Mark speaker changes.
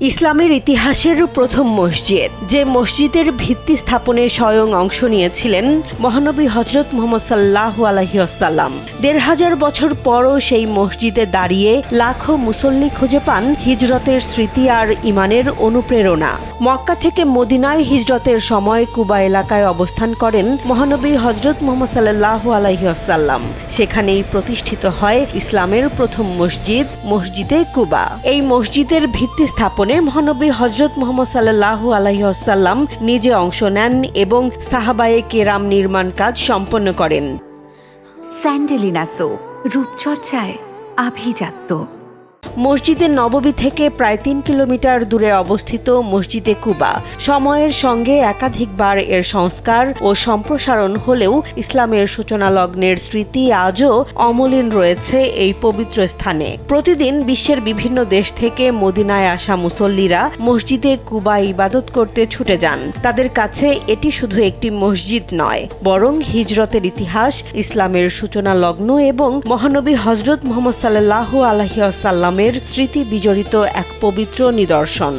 Speaker 1: ইসলামের ইতিহাসের প্রথম মসজিদ, যে মসজিদের ভিত্তি স্থাপনে স্বয়ং অংশ নিয়েছিলেন মহানবী হযরত মুহাম্মদ সাল্লাল্লাহু আলাইহি ওয়াসাল্লাম। ১৫০০ বছর পরও সেই মসজিদে দাঁড়িয়ে লাখো মুসল্লি খুঁজে পান হিজরতের স্মৃতি আর ইমানের অনুপ্রেরণা। মক্কা থেকে মদিনায় হিজরতের সময় কুবা এলাকায় অবস্থান করেন মহানবী হযরত মুহাম্মদ সাল্লাল্লাহু আলাইহি ওয়াসাল্লাম। সেখানেই প্রতিষ্ঠিত হয় ইসলামের প্রথম মসজিদ, মসজিদে কুবা। এই মসজিদের ভিত্তি স্থাপনে মহানবী হযরত মুহাম্মদ সাল্লাল্লাহু আলাইহি ওয়াসাল্লাম নিজে অংশ নেন এবং সাহাবায়ে কেরাম নির্মাণ কাজ সম্পন্ন করেন।
Speaker 2: স্যান্ডেলিনা সো, রূপচর্চায় আভিজাত্য।
Speaker 1: মসজিদে নববী থেকে প্রায় ৩ কিলোমিটার দূরে অবস্থিত মসজিদে কুবা সময়ের সঙ্গে একাধিকবার এর সংস্কার ও সম্প্রসারণ হলেও ইসলামের সূচনা লগ্নের স্মৃতি আজও অমলিন রয়েছে এই পবিত্র স্থানে। প্রতিদিন বিশ্বের বিভিন্ন দেশ থেকে মদিনায় আসা মুসল্লিরা মসজিদে কুবা ইবাদত করতে ছুটে যান। তাদের কাছে এটি শুধু একটি মসজিদ নয়, বরং হিজরতের ইতিহাস, ইসলামের সূচনা লগ্ন এবং মহানবী হযরত মুহাম্মদ সাল্লাল্লাহু আলাইহি ওয়াসাল্লামের স্মৃতি বিজড়িত এক পবিত্র নিদর্শন।